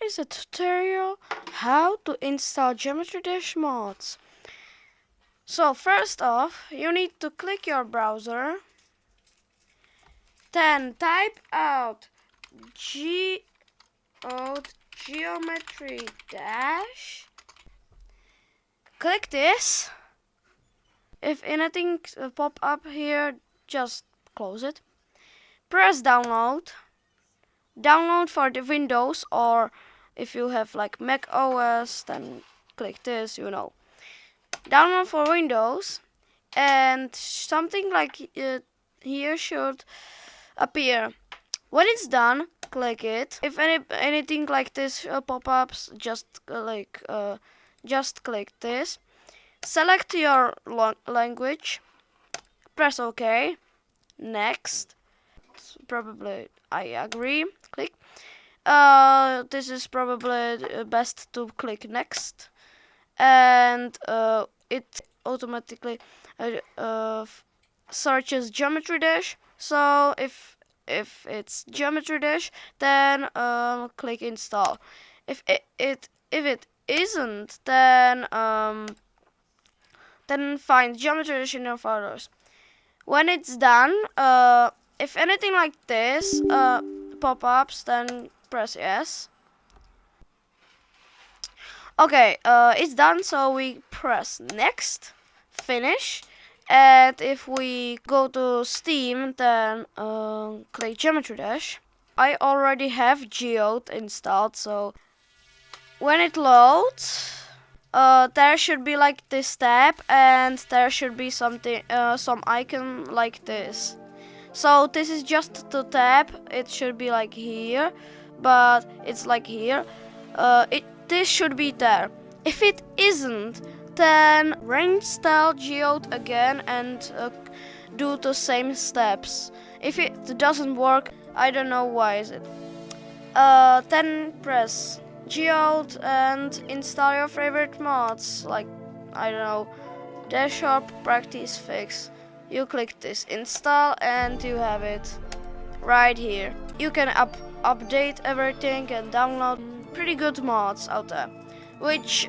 is a tutorial how to install Geometry Dash mods. So first off, you need to click your browser, then type out Geometry Dash. Click this. If anything pop up here, just close it. Press download. Download for the Windows, or if you have like Mac OS, then click this, Download for Windows, and something like here should appear. When it's done, click it. If anything like this pop-ups, just click this. Select your language. Press OK. Next. Probably I agree. Click. This is probably best to click next, and it automatically searches Geometry Dash. So if it's Geometry Dash, then click install. If it isn't, then find Geometry Dash in your folders. When it's done, if anything like this pop-ups, then press yes. Okay, it's done, so we press next, finish, and if we go to Steam, then click Geometry Dash. I already have Geode installed, so when it loads, there should be like this tab, and there should be something, some icon like this. So this is just the tab. It should be like here, but it's like here. This should be there. If it isn't, then reinstall Geode again and do the same steps. If it doesn't work, I don't know why is it. Then press Geode and install your favorite mods, like, I don't know, Dash Shop Practice Fix. You click this install and you have it right here. You can update everything and download pretty good mods out there. Which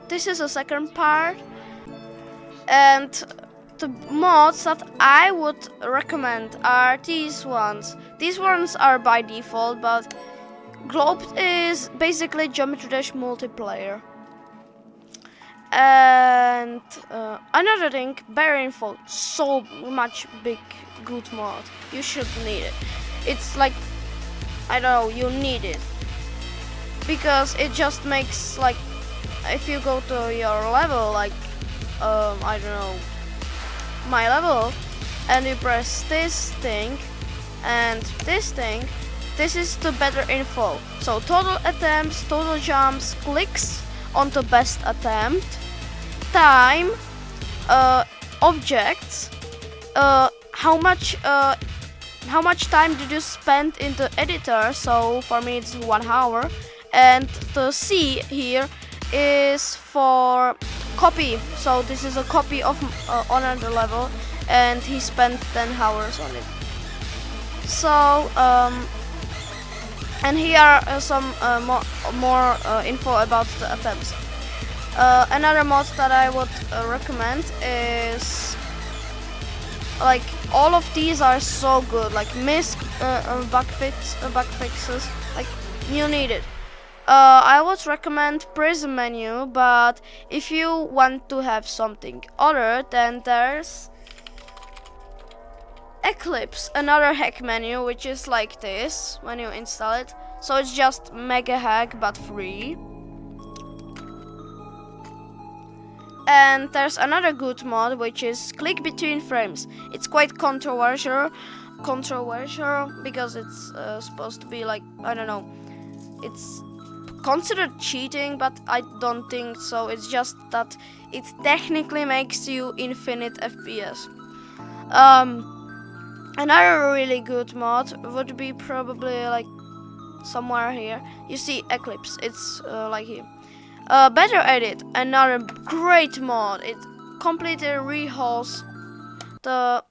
this is a second part, and the mods that I would recommend are these ones. These ones are by default, but Globe is basically Geometry Dash multiplayer. And another thing, Bear Info, so much big good mod. You should need it. It's like, I don't know, you need it, because it just makes, like, if you go to your level, like I don't know, my level, and you press this thing and this thing, this is the better info. So total attempts, total jumps, clicks on the best attempt, time, objects, how much time did you spend in the editor. So for me it's 1 hour, and the C here is for copy. So this is a copy of another level, and he spent 10 hours on it. So and here are some more info about the attempts. Another mod that I would recommend is, like, all of these are so good, like MISC bug fixes, like, you need it. I would recommend Prism menu, but if you want to have something other, then there's Eclipse, another hack menu, which is like this when you install it. So it's just mega hack but free. And there's another good mod, which is click between frames. It's quite controversial because it's supposed to be like, I don't know, it's considered cheating, but I don't think so. It's just that it technically makes you infinite FPS. Another really good mod would be probably like somewhere here. You see Eclipse, it's like here. Better Edit, another great mod. It completely rehauls the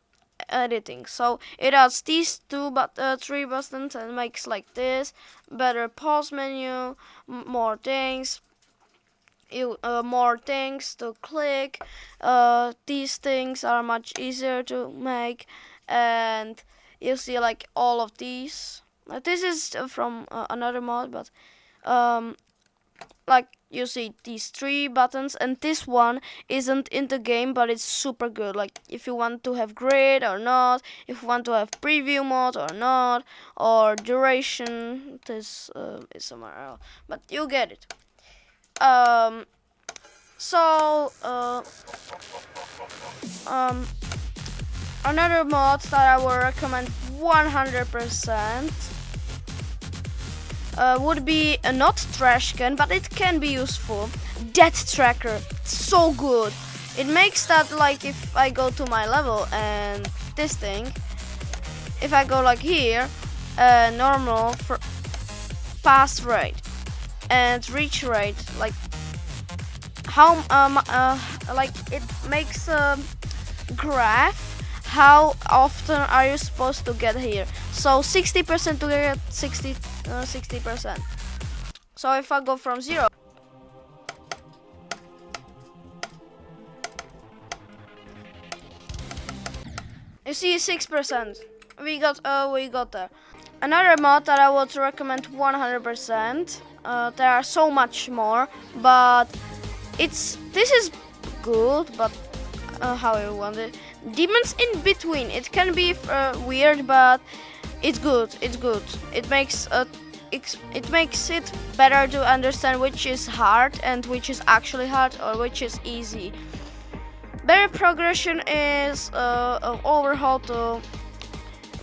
editing. So it has these three buttons and makes like this. Better pause menu, more things. More things to click. These things are much easier to make, and you see like all of these. This is from another mod, but like you see these three buttons, and this one isn't in the game, but it's super good. Like if you want to have grid or not, if you want to have preview mode or not, or duration. This is somewhere else, but you get it. Another mod that I would recommend 100% would be not trash can, but it can be useful. Death tracker, so good. It makes that like if I go to my level and this thing, if I go like here, normal for pass rate and reach rate, like how like it makes a graph. How often are you supposed to get here? So 60% to get 60%. So if I go from 0, you see 6%. We got there. Another mod that I would recommend 100%. There are so much more, but this is good, but how you want it. Demons in between. It can be weird, but it's good. It's good. It makes it better to understand which is hard and which is actually hard or which is easy. Better progression is overhaul to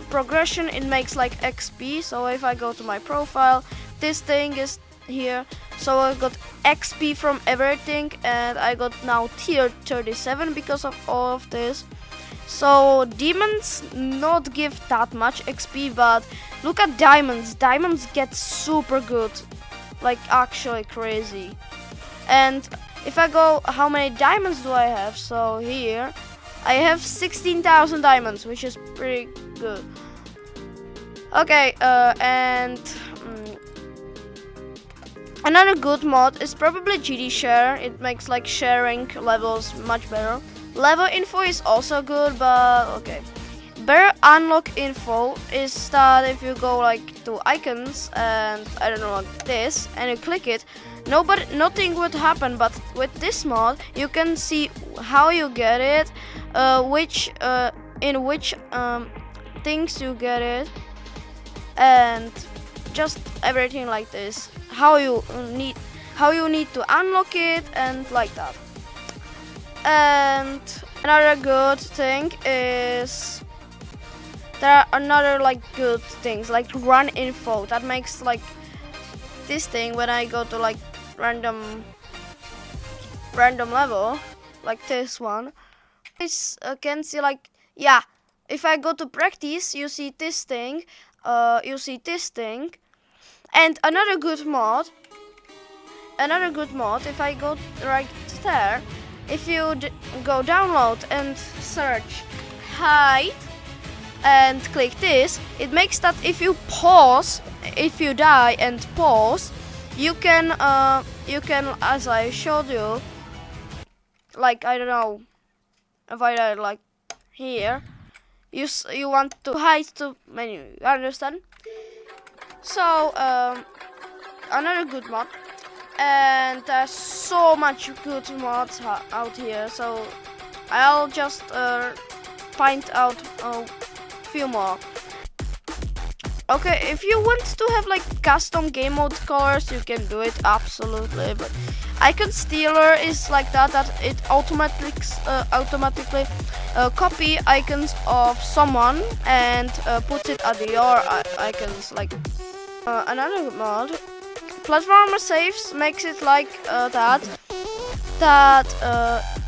progression. It makes like XP. So if I go to my profile, this thing is here. So I got XP from everything, and I got now tier 37 because of all of this. So demons not give that much XP, but look at diamonds. Diamonds get super good, like actually crazy. And if I go, how many diamonds do I have? So here I have 16,000 diamonds, which is pretty good. Okay, and another good mod is probably GD share. It makes like sharing levels much better. Level info is also good, but okay. Better unlock info is that if you go like to icons and I don't know, like this, and you click it, nothing would happen. But with this mod, you can see how you get it, in which things you get it, and just everything like this. How you need to unlock it and like that. And another good thing is there are another like good things like run info that makes like this thing when I go to like random level like this one. I can see like, yeah, if I go to practice, you see this thing, and another good mod, if I go right there, if you go download and search hide and click this, it makes that if you die and pause, you can, as I showed you, like, I don't know, if I die like here, you want to hide the menu, you understand? So, another good mod. And there's so much good mods out here, so I'll just find out a few more. Okay, if you want to have like custom game mode colors, you can do it, absolutely. But Icon Stealer is like that it automatically copy icons of someone and puts it at your icons. Like another mod. Platformer saves makes it like that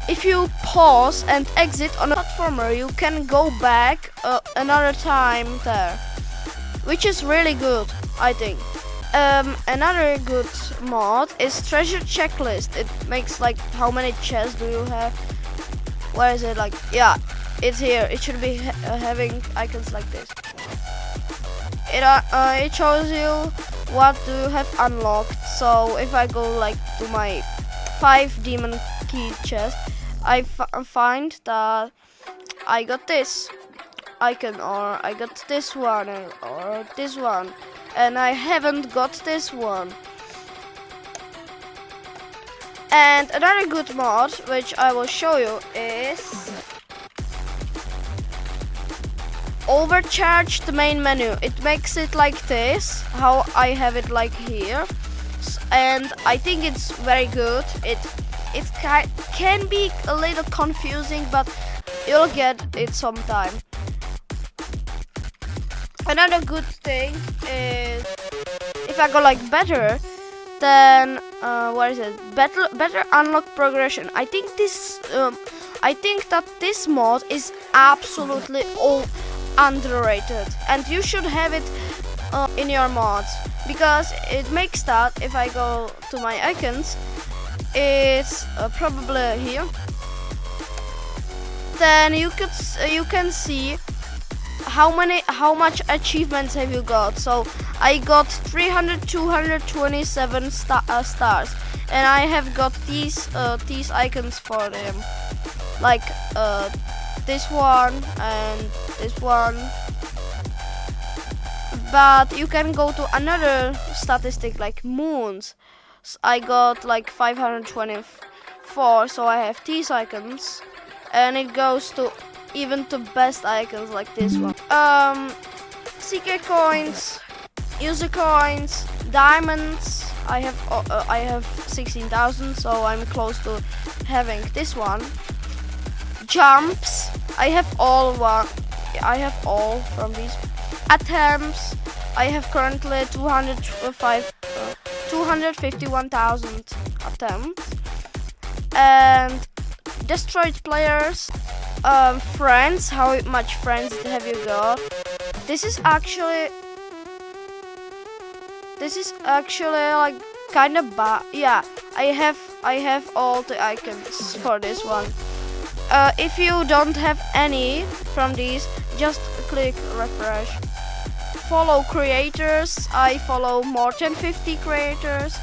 if you pause and exit on a platformer, you can go back another time there, which is really good, I think. Another good mod is treasure checklist. It makes like how many chests do you have? Where is it? Like, yeah, it's here. It should be having icons like this. It shows you what do you have unlocked. So if I go like to my 5 demon key chest, I find that I got this icon, or I got this one, or this one, and I haven't got this one. And another good mod which I will show you is overcharge the main menu. It makes it like this, how I have it like here, and I think it's very good. It can be a little confusing, but you'll get it sometime. Another good thing is if I go like better, then what is it? Better unlock progression. I think that this mod is absolutely underrated, and you should have it in your mods, because it makes that if I go to my icons, it's probably here. Then you can see how much achievements have you got. So I got 227 stars, and I have got these icons for them, like this one and this one. But you can go to another statistic like moons. I got like 524, so I have these icons, and it goes to even to best icons like this one. CK coins, user coins, diamonds. I have 16,000, so I'm close to having this one. Jumps. I have all from these. Attempts. I have currently 251,000 attempts. And destroyed players. Friends. How much friends have you got? This is actually like kind of bad. Yeah, I have all the icons for this one. If you don't have any from these, just click refresh. Follow creators. I follow more than 50 creators.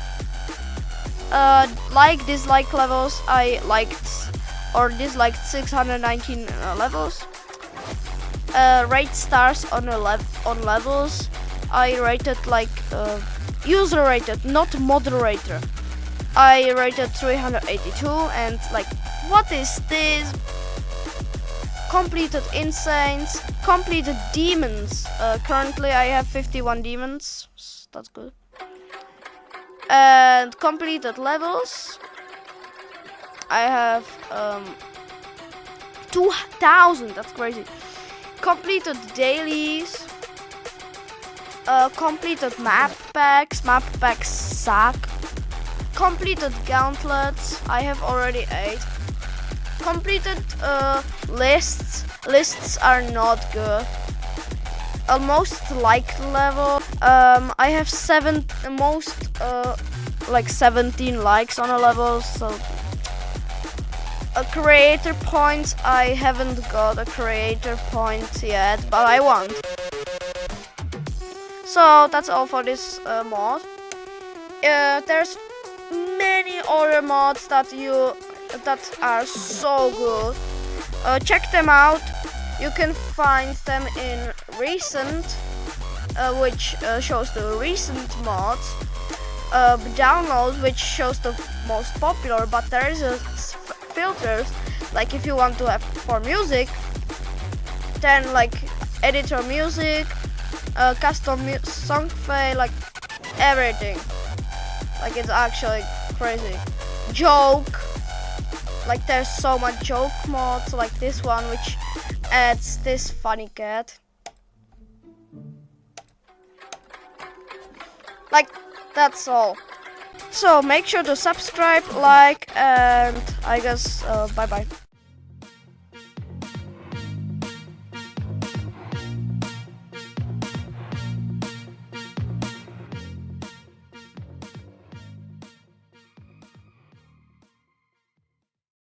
Like dislike levels, I liked or disliked 619 levels. Rate stars on levels. I rated like user rated, not moderator. I rated 382, and like, what is this? Completed insanes, completed demons. Currently I have 51 demons. That's good. And completed levels. I have 2,000. That's crazy. Completed dailies. Completed map packs. Map packs suck. Completed gauntlets. I have already 8. Completed lists. Lists are not good. Almost liked level. I have 17 likes on a level. So creator points. I haven't got a creator point yet, but I want. So that's all for this mod. There's many other mods that are so good. Check them out. You can find them in recent, which shows the recent mods. Downloads, which shows the most popular. But there is a filters, like if you want to have for music, then like editor music, custom song file, like everything. Like, it's actually crazy. Joke, like there's so much joke mods, like this one, which adds this funny cat. Like, that's all. So make sure to subscribe, like, and I guess bye bye.